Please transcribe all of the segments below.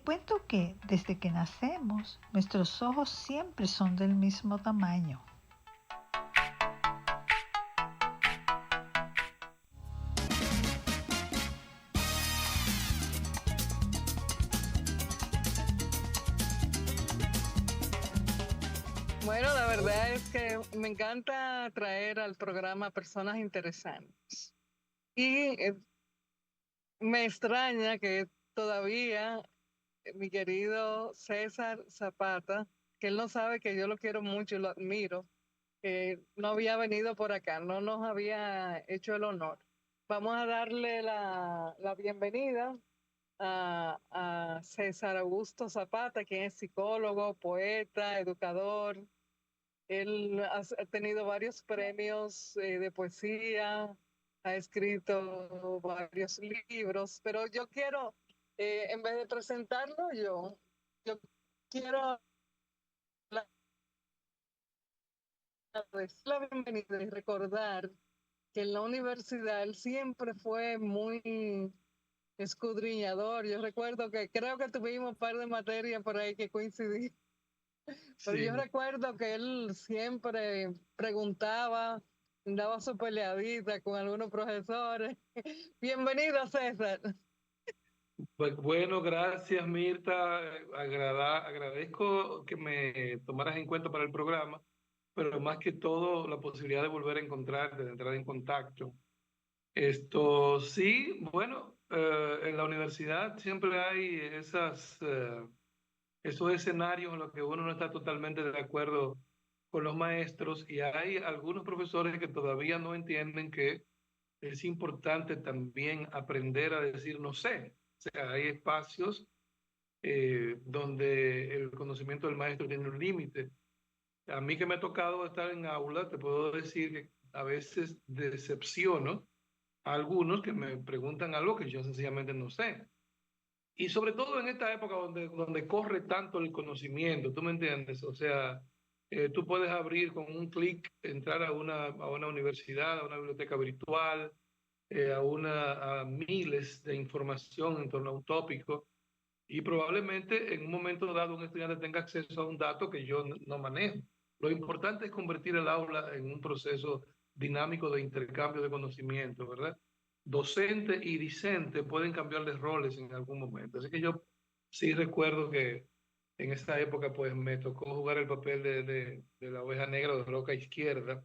cuento que desde que nacemos, nuestros ojos siempre son del mismo tamaño. Bueno, la verdad es que me encanta traer al programa personas interesantes. Y me extraña que todavía mi querido César Zapata, que él no sabe que yo lo quiero mucho y lo admiro, que no había venido por acá, no nos había hecho el honor. Vamos a darle la bienvenida a César Augusto Zapata, quien es psicólogo, poeta, educador. Él ha tenido varios premios de poesía, ha escrito varios libros, pero yo quiero, en vez de presentarlo yo quiero darles la bienvenida y recordar que en la universidad él siempre fue muy escudriñador. Yo recuerdo que creo que tuvimos un par de materias por ahí que coincidí. Pero yo Sí, recuerdo que él siempre preguntaba, daba su peleadita con algunos profesores. Bienvenido, César. pues bueno, gracias Mirta. Agradezco que me tomaras en cuenta para el programa, pero más que todo la posibilidad de volver a encontrarte, de entrar en contacto. Esto sí, bueno, en la universidad siempre hay esos escenarios en los que uno no está totalmente de acuerdo con los maestros y hay algunos profesores que todavía no entienden que es importante también aprender a decir no sé. O sea, hay espacios donde el conocimiento del maestro tiene un límite. A mí que me ha tocado estar en aula, te puedo decir que a veces decepciono a algunos que me preguntan algo que yo sencillamente no sé. Y sobre todo en esta época donde corre tanto el conocimiento, ¿tú me entiendes? O sea, tú puedes abrir con un clic, entrar a una universidad, a una biblioteca virtual, a miles de información en torno a un tópico y probablemente en un momento dado un estudiante tenga acceso a un dato que yo no manejo. Lo importante es convertir el aula en un proceso dinámico de intercambio de conocimiento, ¿verdad? Docente y discente pueden cambiar de roles en algún momento. Así que yo sí recuerdo que en esa época pues me tocó jugar el papel de la oveja negra de roca izquierda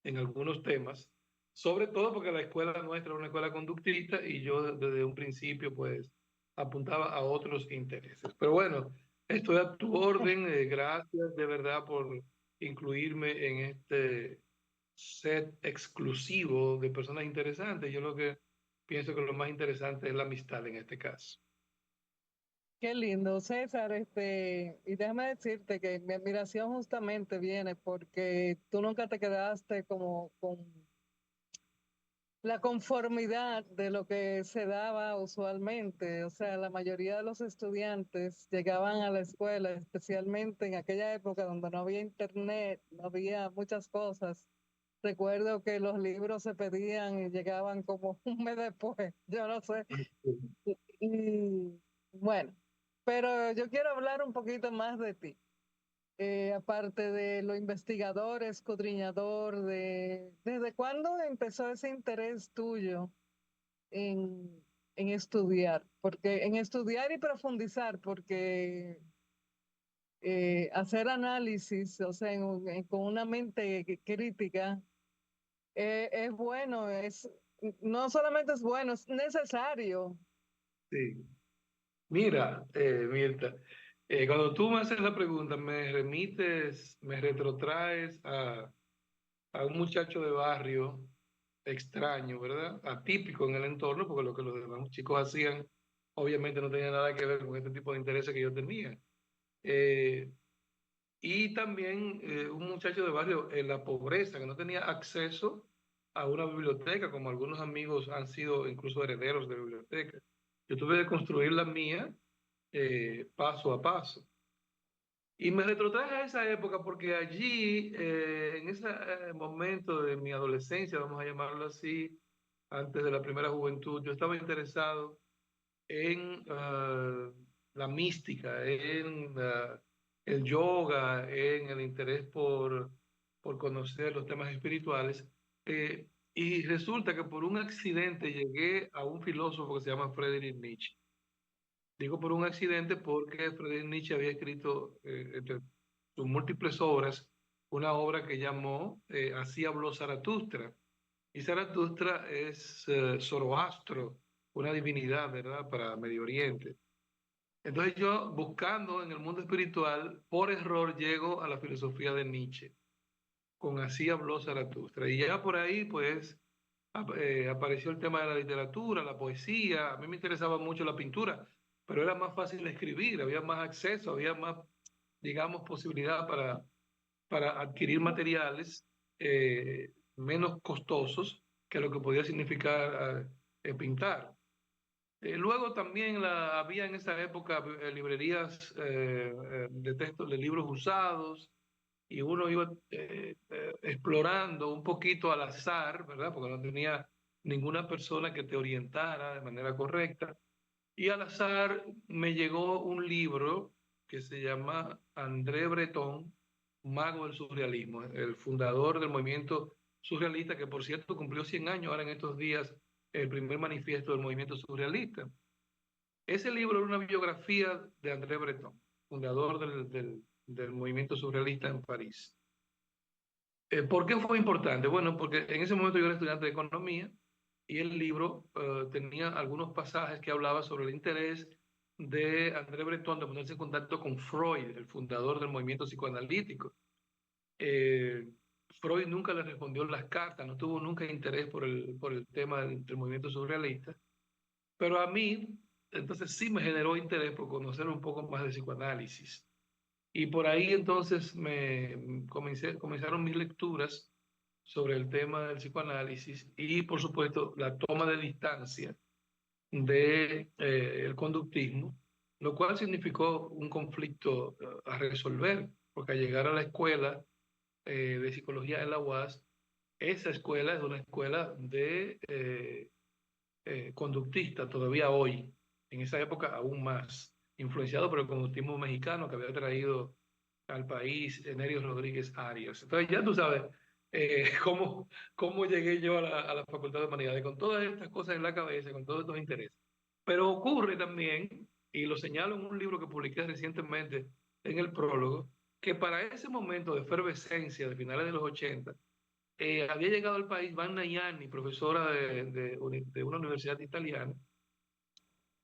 en algunos temas, sobre todo porque la escuela nuestra era una escuela conductista y yo desde un principio pues apuntaba a otros intereses. Pero bueno, estoy a tu orden, gracias de verdad por incluirme en este set exclusivo de personas interesantes. Yo lo que pienso que lo más interesante es la amistad en este caso. Qué lindo, César. Y déjame decirte que mi admiración justamente viene porque tú nunca te quedaste como con la conformidad de lo que se daba usualmente. O sea, la mayoría de los estudiantes llegaban a la escuela, especialmente en aquella época donde no había internet, no había muchas cosas. Recuerdo que los libros se pedían y llegaban como un mes después, yo no sé. Y bueno, pero yo quiero hablar un poquito más de ti. Aparte de lo investigador, escudriñador, ¿desde cuándo empezó ese interés tuyo en estudiar? Porque en estudiar y profundizar, porque hacer análisis, o sea, con una mente crítica, es bueno, no solamente es bueno, es necesario. Sí. Mira, Mirta, cuando tú me haces la pregunta, me retrotraes a un muchacho de barrio extraño, ¿verdad? Atípico en el entorno, porque lo que los demás chicos hacían obviamente no tenía nada que ver con este tipo de intereses que yo tenía. Eh, y también un muchacho de barrio en la pobreza, que no tenía acceso a una biblioteca, como algunos amigos han sido incluso herederos de bibliotecas. Yo tuve que construir la mía paso a paso. Y me retrotraje a esa época porque allí, en ese momento de mi adolescencia, vamos a llamarlo así, antes de la primera juventud, yo estaba interesado en la mística, en el yoga, en el interés por conocer los temas espirituales. Y resulta que por un accidente llegué a un filósofo que se llama Friedrich Nietzsche. Digo por un accidente porque Friedrich Nietzsche había escrito entre sus múltiples obras una obra que llamó Así habló Zaratustra. Y Zaratustra es Zoroastro, una divinidad, ¿verdad?, para Medio Oriente. Entonces yo, buscando en el mundo espiritual, por error llego a la filosofía de Nietzsche, con Así habló Zaratustra. Y ya por ahí, pues, apareció el tema de la literatura, la poesía. A mí me interesaba mucho la pintura, pero era más fácil escribir, había más acceso, había más, digamos, posibilidad para adquirir materiales menos costosos que lo que podía significar pintar. Luego también había en esa época librerías de textos, de libros usados, y uno iba explorando un poquito al azar, ¿verdad? Porque no tenía ninguna persona que te orientara de manera correcta. Y al azar me llegó un libro que se llama André Breton, Mago del Surrealismo, el fundador del movimiento surrealista, que por cierto cumplió 100 años ahora en estos días, el primer manifiesto del movimiento surrealista. Ese libro era una biografía de André Breton, fundador del movimiento surrealista en París. ¿Por qué fue importante? Bueno, porque en ese momento yo era estudiante de economía y el libro tenía algunos pasajes que hablaba sobre el interés de André Breton de ponerse en contacto con Freud, el fundador del movimiento psicoanalítico. Eh, Freud nunca le respondió las cartas, no tuvo nunca interés por el tema del movimiento surrealista, pero a mí, entonces sí me generó interés por conocer un poco más de psicoanálisis. Y por ahí entonces comenzaron mis lecturas sobre el tema del psicoanálisis y por supuesto la toma de distancia de el conductismo, lo cual significó un conflicto a resolver, porque al llegar a la escuela de psicología de la UAS, esa escuela es una escuela de conductista todavía hoy, en esa época aún más, influenciado por el conductismo mexicano que había traído al país Nerio Rodríguez Arias. Entonces ya tú sabes cómo llegué yo a la Facultad de Humanidades, con todas estas cosas en la cabeza, con todos estos intereses. Pero ocurre también, y lo señalo en un libro que publiqué recientemente en el prólogo, que para ese momento de efervescencia de finales de los 80, había llegado al país Vanna Yanni, profesora de una universidad italiana,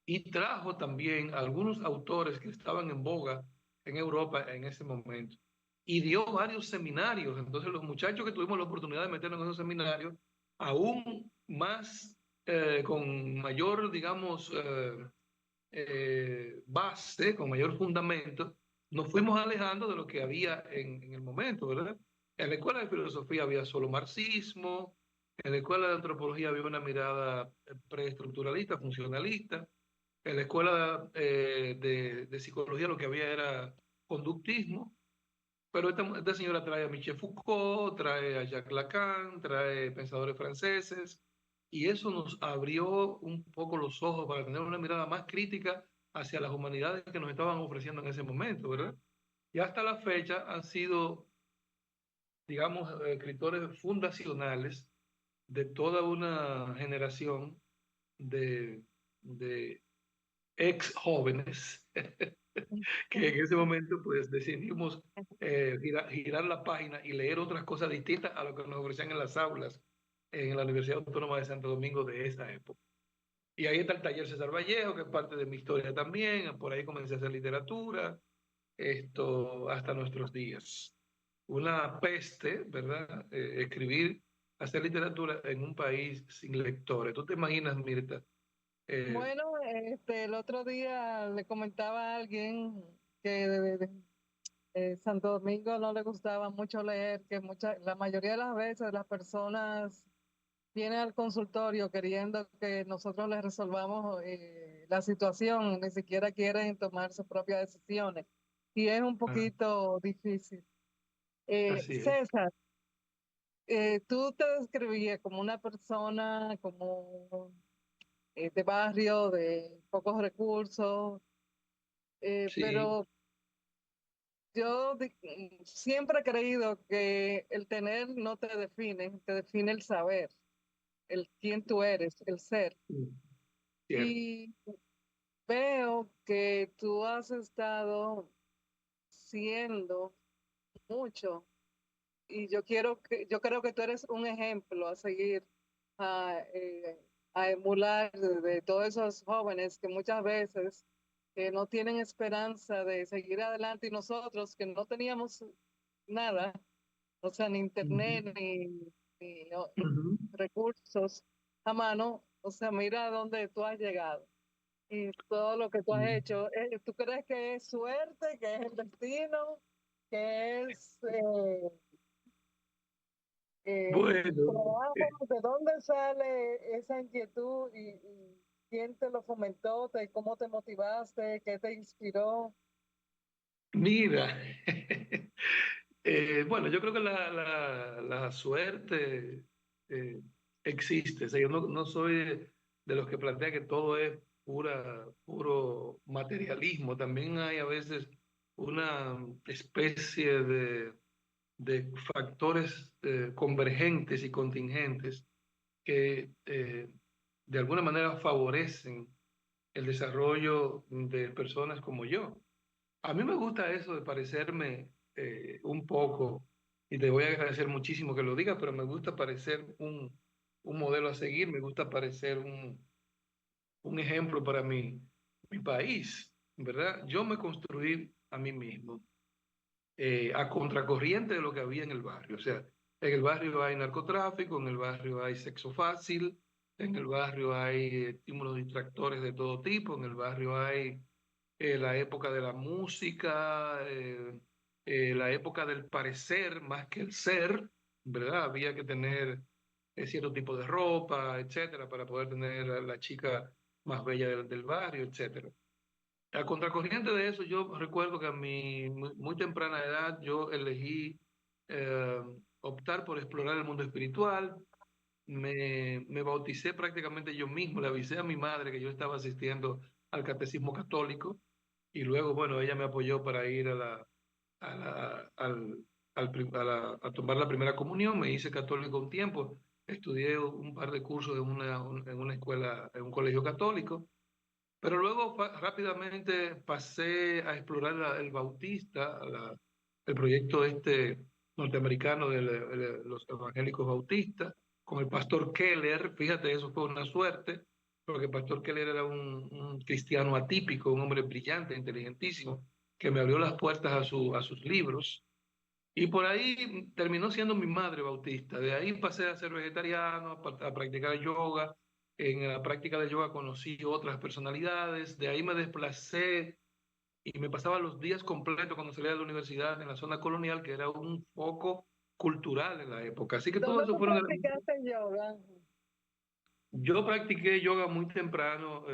y trajo también algunos autores que estaban en boga en Europa en ese momento. Y dio varios seminarios. Entonces los muchachos que tuvimos la oportunidad de meternos en esos seminarios, aún más, con mayor, digamos, base, con mayor fundamento, nos fuimos alejando de lo que había en el momento, ¿verdad? En la escuela de filosofía había solo marxismo, en la escuela de antropología había una mirada preestructuralista, funcionalista, en la escuela de psicología lo que había era conductismo, pero esta señora trae a Michel Foucault, trae a Jacques Lacan, trae pensadores franceses, y eso nos abrió un poco los ojos para tener una mirada más crítica hacia las humanidades que nos estaban ofreciendo en ese momento, ¿verdad? Y hasta la fecha han sido, digamos, escritores fundacionales de toda una generación de ex jóvenes que en ese momento pues decidimos girar la página y leer otras cosas distintas a lo que nos ofrecían en las aulas en la Universidad Autónoma de Santo Domingo de esa época. Y ahí está el taller César Vallejo, que es parte de mi historia también. Por ahí comencé a hacer literatura, esto hasta nuestros días. Una peste, ¿verdad? Escribir, hacer literatura en un país sin lectores. ¿Tú te imaginas, Mirta? Bueno, el otro día le comentaba a alguien que Santo Domingo no le gustaba mucho leer, que la mayoría de las veces las personas vienen al consultorio queriendo que nosotros les resolvamos la situación, ni siquiera quieren tomar sus propias decisiones. Y es un Ah, poquito difícil. así es. César, tú te describías como una persona como de barrio, de pocos recursos, Sí, Pero yo siempre he creído que el tener no te define el saber, el quién tú eres, el ser. cierto. Y veo que tú has estado siendo mucho y yo creo que tú eres un ejemplo a seguir, a, a emular de todos esos jóvenes que muchas veces no tienen esperanza de seguir adelante y nosotros que no teníamos nada, o sea, ni Ujú, internet ni ujú. recursos a mano, o sea, mira dónde tú has llegado y todo lo que tú has hecho. ¿Tú crees que es suerte, que es el destino, que es Bueno, trabajo? ¿De dónde sale esa inquietud y quién te lo fomentó? ¿Cómo te motivaste? ¿Qué te inspiró? mira, bueno, yo creo que la suerte eh, existe. O sea, yo no soy de los que plantea que todo es puro materialismo. También hay a veces una especie de factores convergentes y contingentes que de alguna manera favorecen el desarrollo de personas como yo. A mí me gusta eso de parecerme un poco, y te voy a agradecer muchísimo que lo digas, pero me gusta parecer un modelo a seguir, me gusta parecer un ejemplo para mi país, ¿verdad? Yo me construí a mí mismo a contracorriente de lo que había en el barrio. O sea, en el barrio hay narcotráfico, en el barrio hay sexo fácil, en el barrio hay estímulos distractores de todo tipo, en el barrio hay la época de la música, la época del parecer más que el ser, ¿verdad? Había que tener cierto tipo de ropa, etcétera, para poder tener a la chica más bella del barrio, etcétera. A contracorriente de eso, yo recuerdo que a mi muy temprana edad yo elegí eh, optar por explorar el mundo espiritual. Me bauticé prácticamente yo mismo, le avisé a mi madre que yo estaba asistiendo al catecismo católico y luego, bueno, ella me apoyó para ir a, la- al, a tomar la primera comunión. Me hice católico un tiempo, estudié un par de cursos en una escuela, en un colegio católico. Pero luego rápidamente pasé a explorar el Bautista, el proyecto este norteamericano de los evangélicos bautistas, con el pastor Keller. Fíjate, eso fue una suerte, porque el pastor Keller era un cristiano atípico, un hombre brillante, inteligentísimo, que me abrió las puertas a sus libros. Y por ahí terminó siendo mi madre bautista. De ahí pasé a ser vegetariano, a practicar yoga. En la práctica de yoga conocí otras personalidades. De ahí me desplacé y me pasaba los días completos cuando salía de la universidad en la zona colonial, que era un foco cultural en la época. Así que todo ¿Dónde eso tú fueron elementos. practicaste yoga? Yo practiqué yoga muy temprano.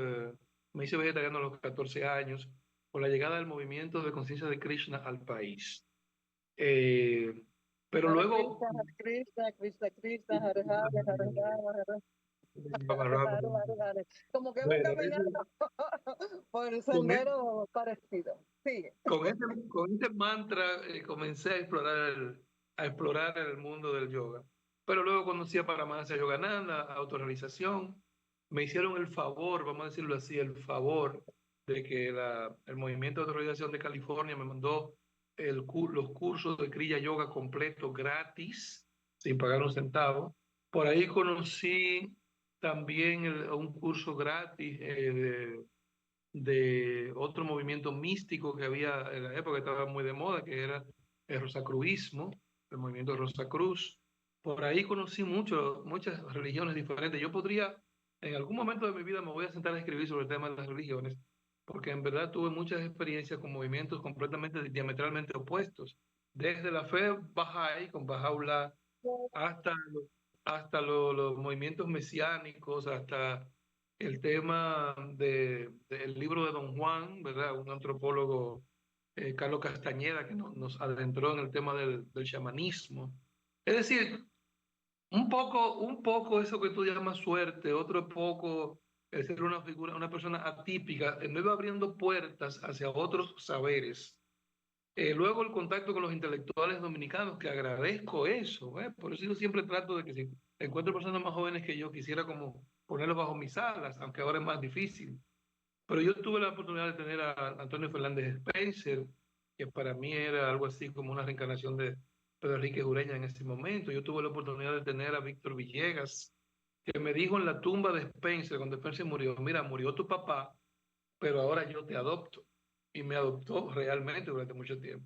Me hice vegetariano a los 14 años con la llegada del movimiento de conciencia de Krishna al país. Eh, pero Hare luego Krishna, Hare Krishna, Krishna Krishna, Hare Hare, Hare Rama, Hare Hare, Hare. Como que hemos Bueno, caminado por el con, sendero parecido. Sigue. con ese mantra comencé a explorar el mundo del yoga. Pero luego conocí a Paramahansa Yogananda, a autorrealización. Me hicieron el favor, vamos a decirlo así, el favor de que el movimiento de autorrealización de California me mandó los cursos de Kriya Yoga completos gratis, sin pagar un centavo. Por ahí conocí también un curso gratis de otro movimiento místico que había en la época que estaba muy de moda, que era el rosacruismo, el movimiento de Rosacruz. Por ahí conocí muchas religiones diferentes. Yo podría, en algún momento de mi vida me voy a sentar a escribir sobre el tema de las religiones, porque en verdad tuve muchas experiencias con movimientos completamente diametralmente opuestos, desde la fe Bahá'í con Bahá'u'lláh hasta, los movimientos mesiánicos, hasta el tema del libro de Don Juan, ¿verdad? Un antropólogo, Carlos Castañeda, que nos adentró en el tema del chamanismo. Es decir, un poco eso que tú llamas suerte, otro poco el ser una figura, una persona atípica, me iba abriendo puertas hacia otros saberes. Luego el contacto con los intelectuales dominicanos, que agradezco eso, por eso yo siempre trato de que si encuentro personas más jóvenes que yo, quisiera como ponerlos bajo mis alas, aunque ahora es más difícil. Pero yo tuve la oportunidad de tener a Antonio Fernández Spencer, que para mí era algo así como una reencarnación de Pedro Enrique Ureña en ese momento. Yo tuve la oportunidad de tener a Víctor Villegas, que me dijo en la tumba de Spencer, cuando Spencer murió, mira, murió tu papá, pero ahora yo te adopto. Y me adoptó realmente durante mucho tiempo.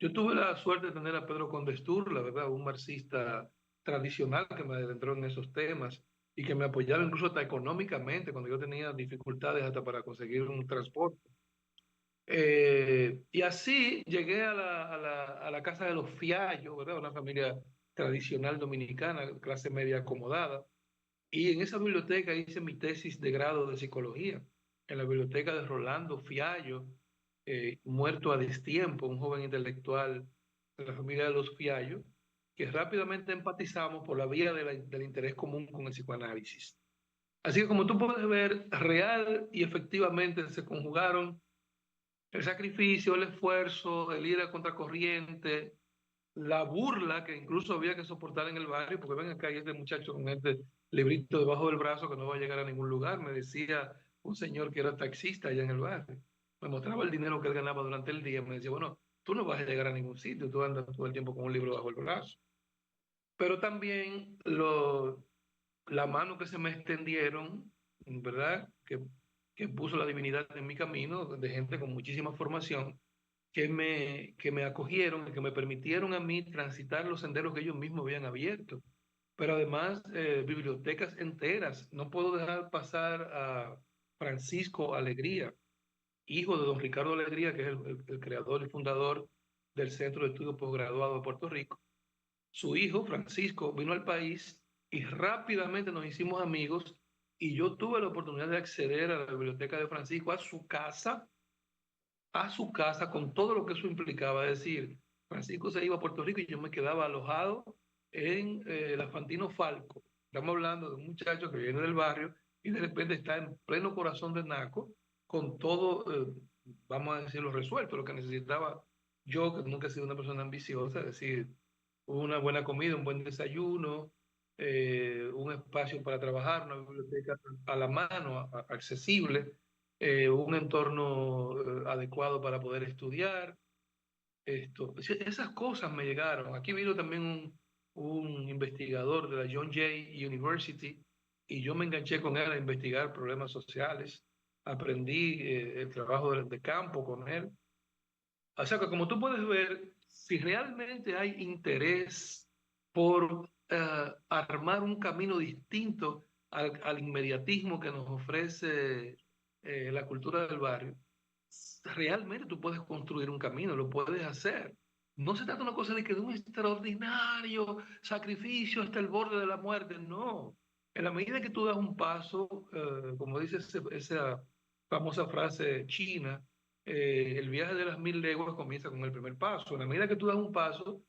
Yo tuve la suerte de tener a Pedro Condestur, la verdad, un marxista tradicional que me adentró en esos temas y que me apoyaba incluso hasta económicamente cuando yo tenía dificultades hasta para conseguir un transporte. Y así llegué a la casa de los Fiallos, ¿verdad? Una familia tradicional dominicana, clase media acomodada. Y en esa biblioteca hice mi tesis de grado de psicología, en la biblioteca de Rolando Fiallo, muerto a destiempo, un joven intelectual de la familia de los Fiallo, que rápidamente empatizamos por la vía del interés común con el psicoanálisis. Así que como tú puedes ver, real y efectivamente se conjugaron el sacrificio, el esfuerzo, el ir a contracorriente, la burla que incluso había que soportar en el barrio, porque ven acá, y este muchacho con este librito debajo del brazo que no va a llegar a ningún lugar, me decía un señor que era taxista allá en el barrio, me mostraba el dinero que él ganaba durante el día, me decía, bueno, tú no vas a llegar a ningún sitio, tú andas todo el tiempo con un libro bajo el brazo. Pero también la mano que se me extendieron, ¿verdad? Que puso la divinidad en mi camino, de gente con muchísima formación, que me acogieron y que me permitieron a mí transitar los senderos que ellos mismos habían abierto. Pero además, bibliotecas enteras. No puedo dejar pasar a Francisco Alegría, hijo de don Ricardo Alegría, que es el creador y fundador del Centro de Estudios Postgraduados de Puerto Rico. Su hijo, Francisco, vino al país y rápidamente nos hicimos amigos y yo tuve la oportunidad de acceder a la biblioteca de Francisco, a su casa con todo lo que eso implicaba. Es decir, Francisco se iba a Puerto Rico y yo me quedaba alojado en la Fantino Falco. Estamos hablando de un muchacho que viene del barrio y de repente está en pleno corazón de Naco con todo, vamos a decirlo, resuelto, lo que necesitaba yo, que nunca he sido una persona ambiciosa, es decir, una buena comida, un buen desayuno, un espacio para trabajar, una biblioteca a la mano, accesible, un entorno adecuado para poder estudiar. Esas cosas me llegaron. Aquí vino también un investigador de la John Jay University y yo me enganché con él a investigar problemas sociales. Aprendí el trabajo de campo con él. O sea que como tú puedes ver, si realmente hay interés por armar un camino distinto al inmediatismo que nos ofrece la cultura del barrio, realmente tú puedes construir un camino, lo puedes hacer. No se trata de una cosa de que de un extraordinario sacrificio hasta el borde de la muerte, no. En la medida que tú das un paso, como dice esa famosa frase china, el viaje de las 1000 leguas comienza con el primer paso. En la medida que tú das un paso,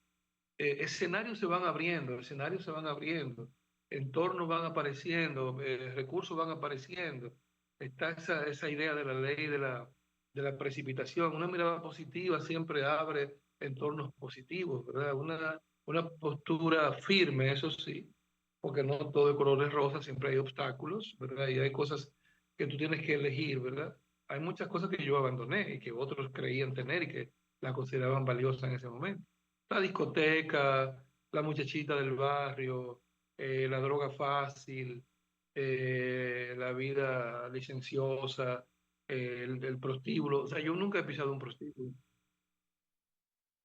escenarios se van abriendo, escenarios se van abriendo, entornos van apareciendo, recursos van apareciendo. Está esa idea de la ley de la precipitación. Una mirada positiva siempre abre entornos positivos, ¿verdad? Una postura firme, eso sí, porque no todo de colores rosas, siempre hay obstáculos, ¿verdad? Y hay cosas que tú tienes que elegir, ¿verdad? Hay muchas cosas que yo abandoné y que otros creían tener y que la consideraban valiosa en ese momento. La discoteca, la muchachita del barrio, la droga fácil, la vida licenciosa, el prostíbulo. O sea, yo nunca he pisado un prostíbulo.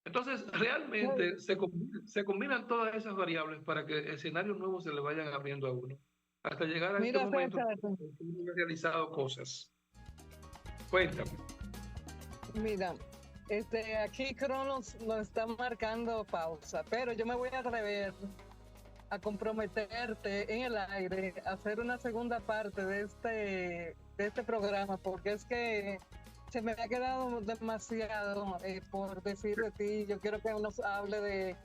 Entonces, realmente se combinan todas esas variables para que escenarios nuevos se le vayan abriendo a uno, hasta llegar a este Mira, momento César, en que uno ha realizado cosas. Cuéntame. mira, aquí Cronos nos está marcando pausa, pero yo me voy a atrever a comprometerte en el aire a hacer una segunda parte de este programa, porque es que se me ha quedado demasiado por decir de ti. Yo quiero que nos hable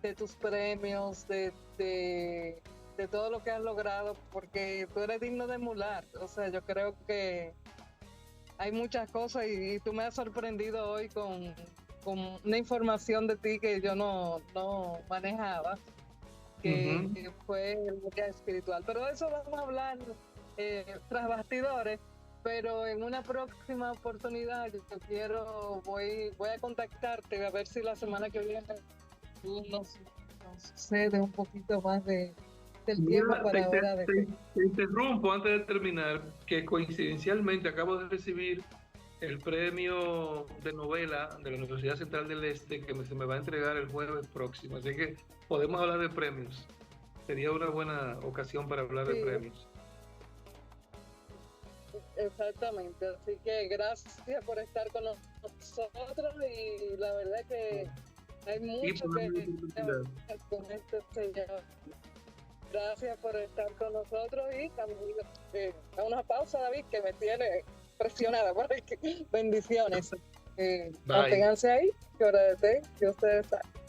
de tus premios, de de todo lo que has logrado, porque tú eres digno de emular. O sea, yo creo que hay muchas cosas y tú me has sorprendido hoy con una información de ti que yo no manejaba, que fue el área espiritual. Pero de eso vamos a hablar tras bastidores, pero en una próxima oportunidad voy a contactarte a ver si la semana que viene tú nos cede un poquito más del tiempo para ahora. Te interrumpo antes de terminar, que coincidencialmente acabo de recibir el premio de novela de la Universidad Central del Este, que se me va a entregar el jueves próximo, así que podemos hablar de premios. Sería una buena ocasión para hablar de premios. Exactamente, así que gracias por estar con nosotros y la verdad que hay mucho que con este señor. Gracias por estar con nosotros y también una pausa, David, que me tiene presionada. Bendiciones. Manténganse ahí, que hora de té, que ustedes saben.